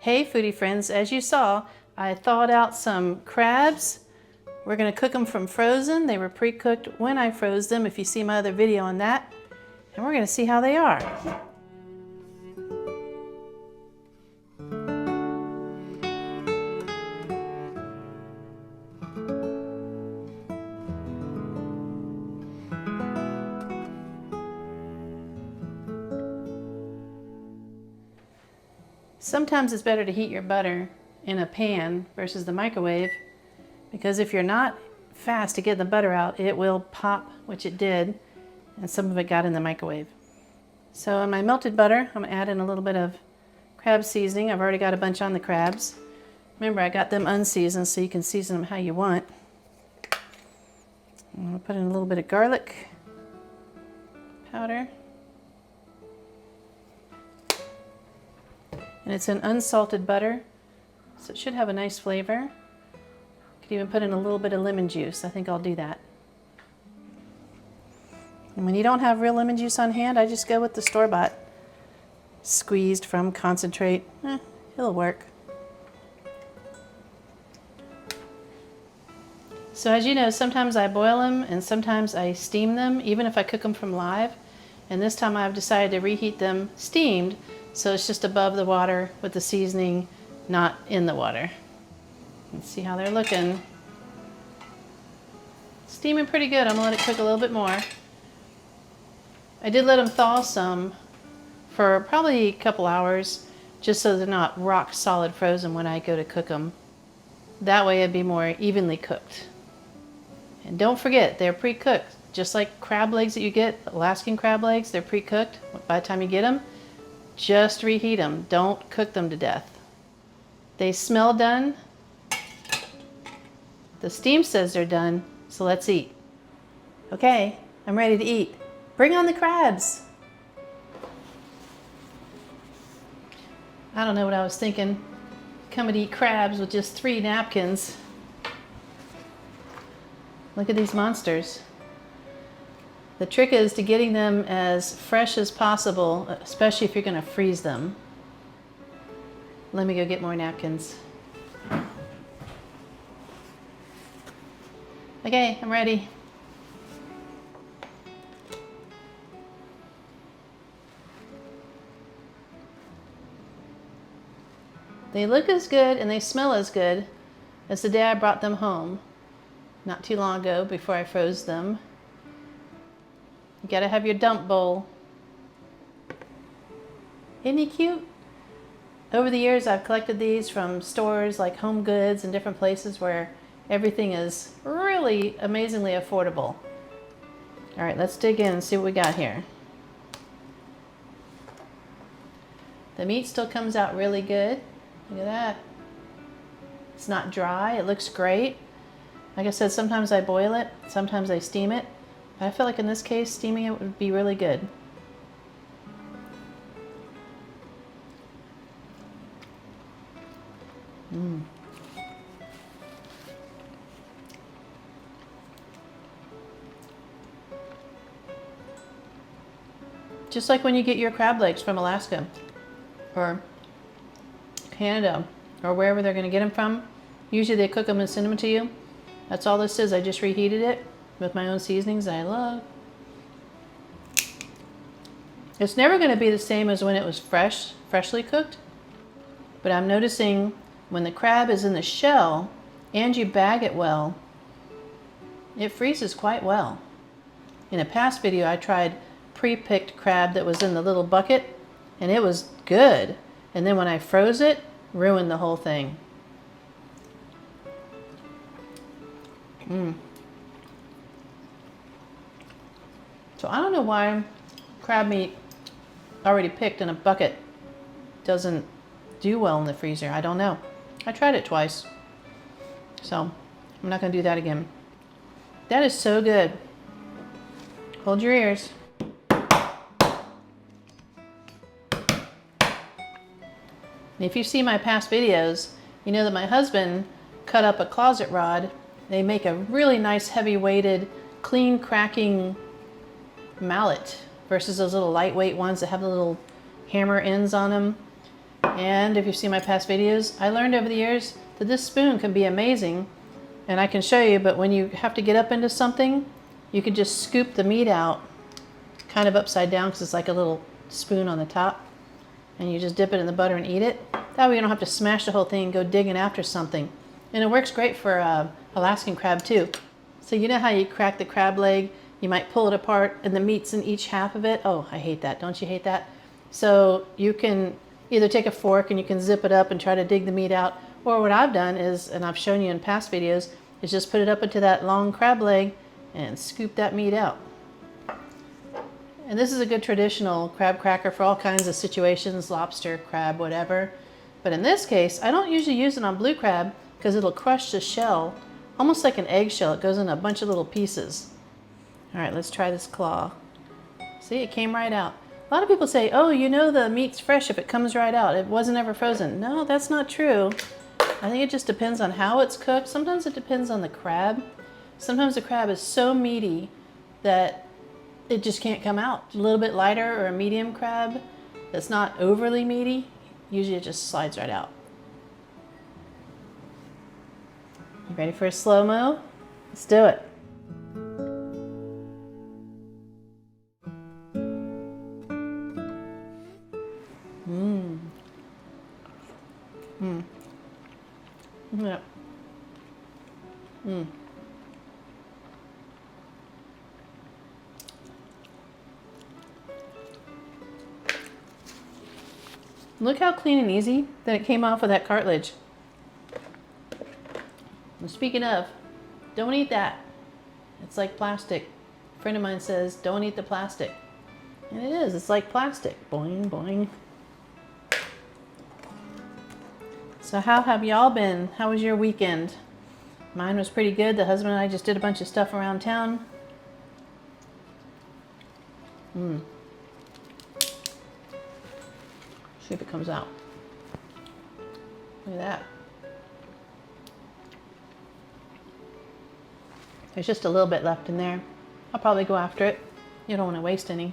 Hey foodie friends, as you saw, I thawed out some crabs. We're gonna cook them from frozen. They were pre-cooked when I froze them, if you see my other video on that. And we're gonna see how they are. Sometimes it's better to heat your butter in a pan versus the microwave, because if you're not fast to get the butter out, it will pop, which it did, and some of it got in the microwave. So in my melted butter, I'm gonna add in a little bit of crab seasoning. I've already got a bunch on the crabs. Remember, I got them unseasoned, so you can season them how you want. I'm gonna put in a little bit of garlic powder. And it's an unsalted butter, so it should have a nice flavor. Could even put in a little bit of lemon juice. I think I'll do that. And when you don't have real lemon juice on hand, I just go with the store-bought squeezed from concentrate. It'll work. So as you know, sometimes I boil them and sometimes I steam them, even if I cook them from live. And this time I've decided to reheat them steamed, so it's just above the water with the seasoning, not in the water. Let's see how they're looking. Steaming pretty good. I'm gonna let it cook a little bit more. I did let them thaw some for probably a couple hours, just so they're not rock solid frozen when I go to cook them. That way it'd be more evenly cooked. And don't forget, they're pre-cooked. Just like crab legs that you get, Alaskan crab legs, they're pre-cooked. By the time you get them, just reheat them. Don't cook them to death. They smell done. The steam says they're done, so let's eat. Okay, I'm ready to eat. Bring on the crabs. I don't know what I was thinking. Come and eat crabs with just 3 napkins. Look at these monsters. The trick is to getting them as fresh as possible, especially if you're going to freeze them. Let me go get more napkins. Okay, I'm ready. They look as good and they smell as good as the day I brought them home, not too long ago, before I froze them. You gotta have your dump bowl. Isn't he cute? Over the years, I've collected these from stores like Home Goods and different places where everything is really amazingly affordable. All right, let's dig in and see what we got here. The meat still comes out really good. Look at that. It's not dry, it looks great. Like I said, sometimes I boil it, sometimes I steam it. But I feel like in this case, steaming it would be really good. Just like when you get your crab legs from Alaska or Canada or wherever they're going to get them from. Usually they cook them and send them to you. That's all this is. I just reheated it with my own seasonings that I love. It's never going to be the same as when it was freshly cooked. But I'm noticing when the crab is in the shell and you bag it well, it freezes quite well. In a past video, I tried pre-picked crab that was in the little bucket, and it was good. And then when I froze it, ruined the whole thing. So I don't know why crab meat already picked in a bucket doesn't do well in the freezer. I don't know. I tried it twice, so I'm not going to do that again. That is so good. Hold your ears. If you see my past videos, you know that my husband cut up a closet rod. They make a really nice heavy-weighted, clean cracking mallet versus those little lightweight ones that have the little hammer ends on them. And if you see my past videos, I learned over the years that this spoon can be amazing, and I can show you, but when you have to get up into something, you can just scoop the meat out kind of upside down because it's like a little spoon on the top, and you just dip it in the butter and eat it. That way you don't have to smash the whole thing and go digging after something. And it works great for Alaskan crab too. So you know how you crack the crab leg, you might pull it apart and the meat's in each half of it? Oh, I hate that. Don't you hate that? So you can either take a fork and you can zip it up and try to dig the meat out, or what I've done is, and I've shown you in past videos, is just put it up into that long crab leg and scoop that meat out. And this is a good traditional crab cracker for all kinds of situations, lobster, crab, whatever. But in this case, I don't usually use it on blue crab because it'll crush the shell, almost like an eggshell. It goes in a bunch of little pieces. All right, let's try this claw. See, it came right out. A lot of people say, oh, you know the meat's fresh if it comes right out. It wasn't ever frozen. No, that's not true. I think it just depends on how it's cooked. Sometimes it depends on the crab. Sometimes the crab is so meaty that it just can't come out. A little bit lighter or a medium crab that's not overly meaty, usually it just slides right out. You ready for a slow-mo? Let's do it. Yep. Look how clean and easy that it came off of that cartilage. And speaking of, don't eat that. It's like plastic. A friend of mine says, don't eat the plastic. And it is, it's like plastic. Boing, boing. So how have y'all been? How was your weekend? Mine was pretty good. The husband and I just did a bunch of stuff around town. See if it comes out. Look at that. There's just a little bit left in there. I'll probably go after it. You don't want to waste any.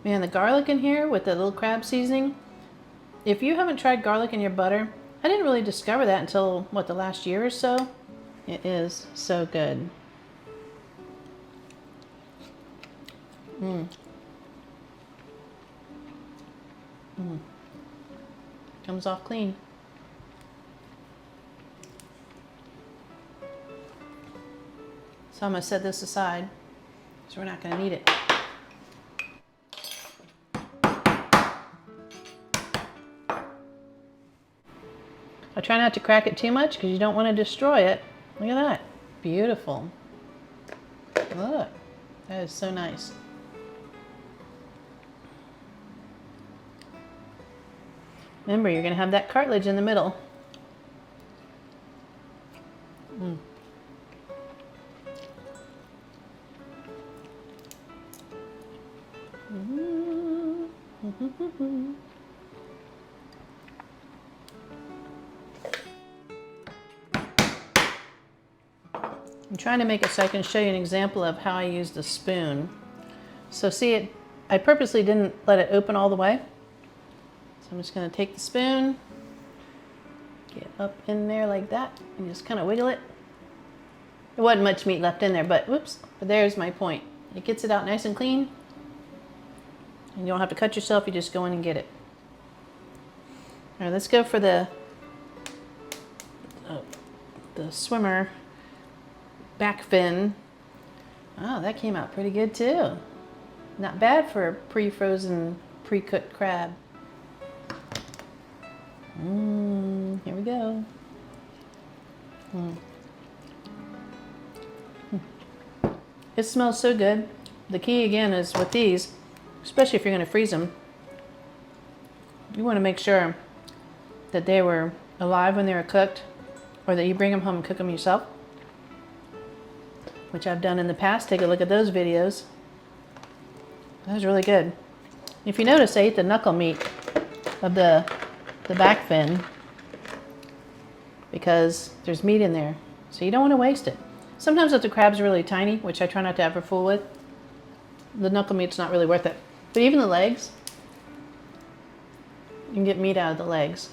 Man, the garlic in here with the little crab seasoning. If you haven't tried garlic in your butter, I didn't really discover that until, what, the last year or so? It is so good. Comes off clean. So I'm going to set this aside, so we're not going to need it. I try not to crack it too much because you don't want to destroy it. Look at that. Beautiful. Look. That is so nice. Remember, you're going to have that cartilage in the middle. I'm trying to make it so I can show you an example of how I use the spoon. So see it, I purposely didn't let it open all the way. So I'm just going to take the spoon, get up in there like that, and just kind of wiggle it. There wasn't much meat left in there, but whoops, but there's my point. It gets it out nice and clean, and you don't have to cut yourself, you just go in and get it. All right, let's go for the swimmer back fin. Oh, that came out pretty good too. Not bad for a pre-frozen, pre-cooked crab. Here we go. It smells so good. The key again is with these, especially if you're going to freeze them, you want to make sure that they were alive when they were cooked, or that you bring them home and cook them yourself, which I've done in the past. Take a look at those videos. That was really good. If you notice, I ate the knuckle meat of the back fin because there's meat in there, so you don't want to waste it. Sometimes if the crab's really tiny, which I try not to ever fool with, the knuckle meat's not really worth it. But even the legs, You can get meat out of the legs.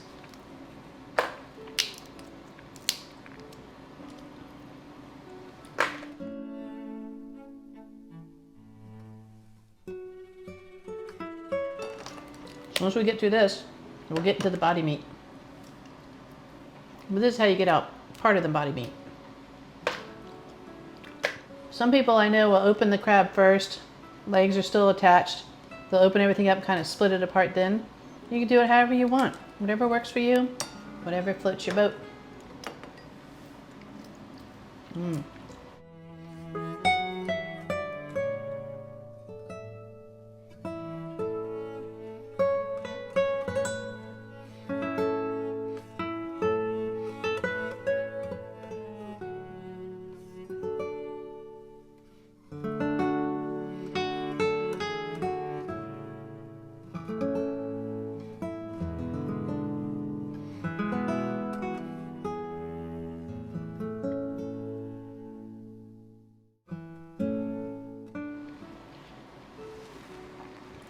Once we get through this, we'll get into the body meat. But this is how you get out part of the body meat. Some people I know will open the crab first. Legs are still attached. They'll open everything up, kind of split it apart then. You can do it however you want. Whatever works for you. Whatever floats your boat.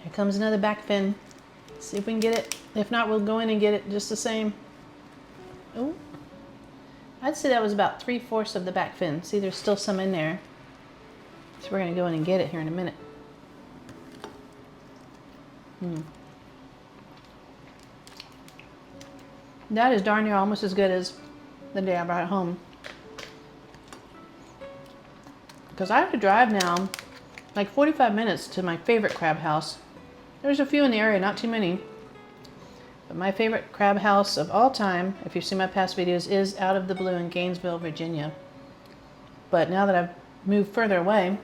Here comes another back fin. See if we can get it. If not, we'll go in and get it just the same. Oh, I'd say that was about 3/4 of the back fin. See, there's still some in there. So we're gonna go in and get it here in a minute. That is darn near almost as good as the day I brought it home. Because I have to drive now like 45 minutes to my favorite crab house. There's a few in the area, not too many. But my favorite crab house of all time, if you've seen my past videos, is Out of the Blue in Gainesville, Virginia. But now that I've moved further away,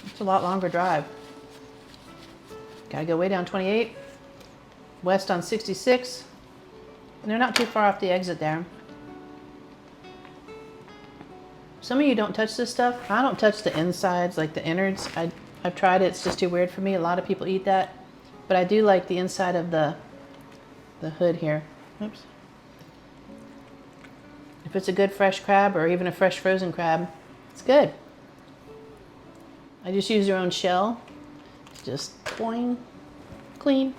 it's a lot longer drive. Gotta go way down 28, west on 66, and they're not too far off the exit there. Some of you don't touch this stuff. I don't touch the insides, like the innards. I've tried it, it's just too weird for me. A lot of people eat that. But I do like the inside of the hood here. Oops. If it's a good fresh crab or even a fresh frozen crab, it's good. I just use your own shell. Just boing, clean.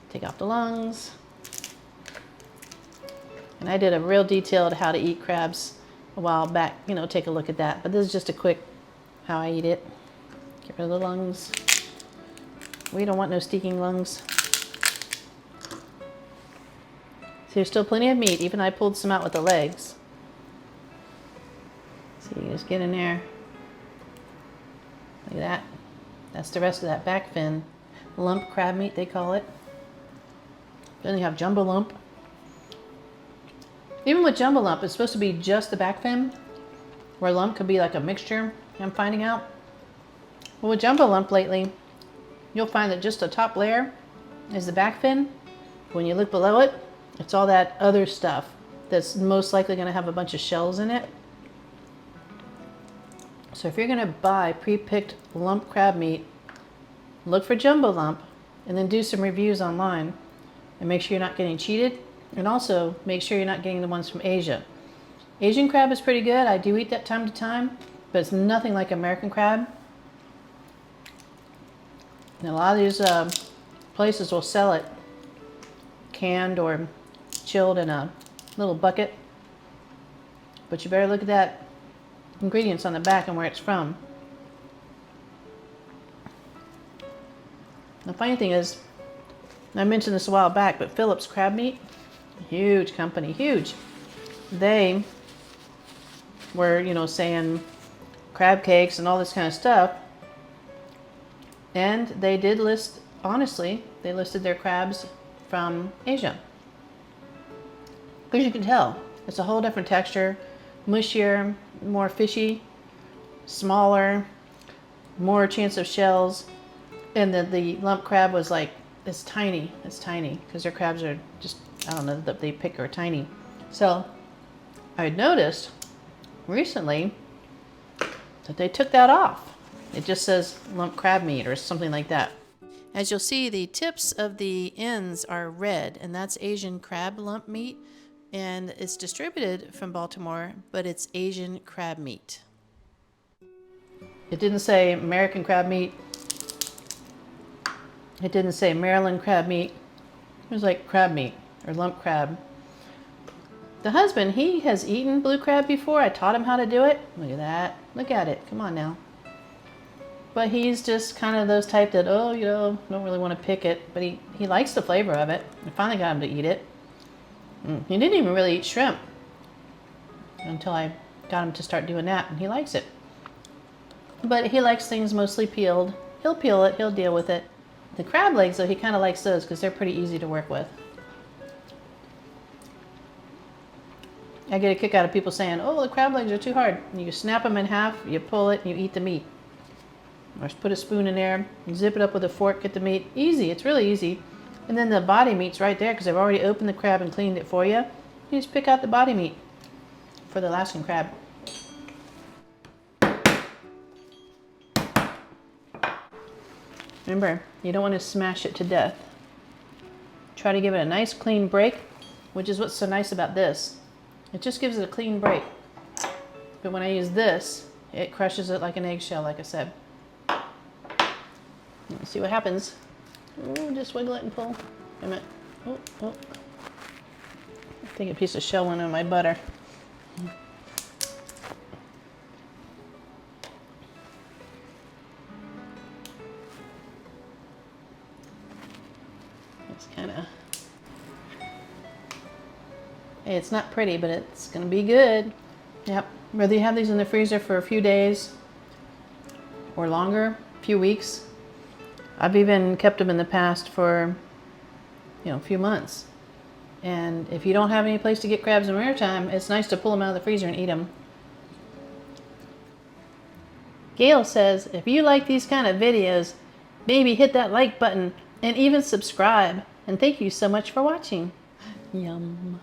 Take off the lungs. And I did a real detailed how to eat crabs a while back. You know, take a look at that. But this is just a quick how I eat it. Get rid of the lungs. We don't want no stinking lungs. So there's still plenty of meat. Even I pulled some out with the legs. So you just get in there. Look at that. That's the rest of that back fin. Lump crab meat, they call it. Then you have jumbo lump. Even with jumbo lump, it's supposed to be just the back fin, where lump could be like a mixture, I'm finding out. Well, with jumbo lump lately, you'll find that just the top layer is the back fin. When you look below it, it's all that other stuff that's most likely going to have a bunch of shells in it. So if you're going to buy pre-picked lump crab meat, look for jumbo lump and then do some reviews online and make sure you're not getting cheated. And also make sure you're not getting the ones from Asia. Asian crab is pretty good. I do eat that time to time, but it's nothing like American crab. And a lot of these places will sell it canned or chilled in a little bucket. But you better look at that ingredients on the back and where it's from. The funny thing is, I mentioned this a while back, but Phillips Crab Meat, huge company, huge. They were, you know, saying crab cakes and all this kind of stuff. And they did list, honestly, they listed their crabs from Asia. Because you can tell, it's a whole different texture, mushier, more fishy, smaller, more chance of shells. And the lump crab was like, it's tiny, because their crabs are just, I don't know, that they pick are tiny. So I noticed recently that they took that off. It just says lump crab meat or something like that. As you'll see, the tips of the ends are red, and that's Asian crab lump meat. And it's distributed from Baltimore, but it's Asian crab meat. It didn't say American crab meat. It didn't say Maryland crab meat. It was like crab meat or lump crab. The husband, he has eaten blue crab before. I taught him how to do it. Look at that. Look at it. Come on now. But he's just kind of those type that, oh, you know, don't really want to pick it. But he likes the flavor of it. I finally got him to eat it. He didn't even really eat shrimp until I got him to start doing that. And he likes it. But he likes things mostly peeled. He'll peel it. He'll deal with it. The crab legs, though, he kind of likes those because they're pretty easy to work with. I get a kick out of people saying, oh, the crab legs are too hard. And you snap them in half, you pull it, and you eat the meat. Or just put a spoon in there, you zip it up with a fork, get the meat. Easy, it's really easy. And then the body meat's right there because I've already opened the crab and cleaned it for you. You just pick out the body meat for the Alaskan crab. Remember, you don't want to smash it to death. Try to give it a nice clean break, which is what's so nice about this. It just gives it a clean break. But when I use this, it crushes it like an eggshell, like I said. Let's see what happens. Ooh, just wiggle it and pull. Wait a minute. Oh, oh. I think a piece of shell went on my butter. It's kind of... Hey, it's not pretty, but it's going to be good. Yep. Whether you have these in the freezer for a few days or longer, a few weeks. I've even kept them in the past for, a few months. And if you don't have any place to get crabs in wintertime, it's nice to pull them out of the freezer and eat them. Gail says, if you like these kind of videos, maybe hit that like button and even subscribe. And thank you so much for watching. Yum.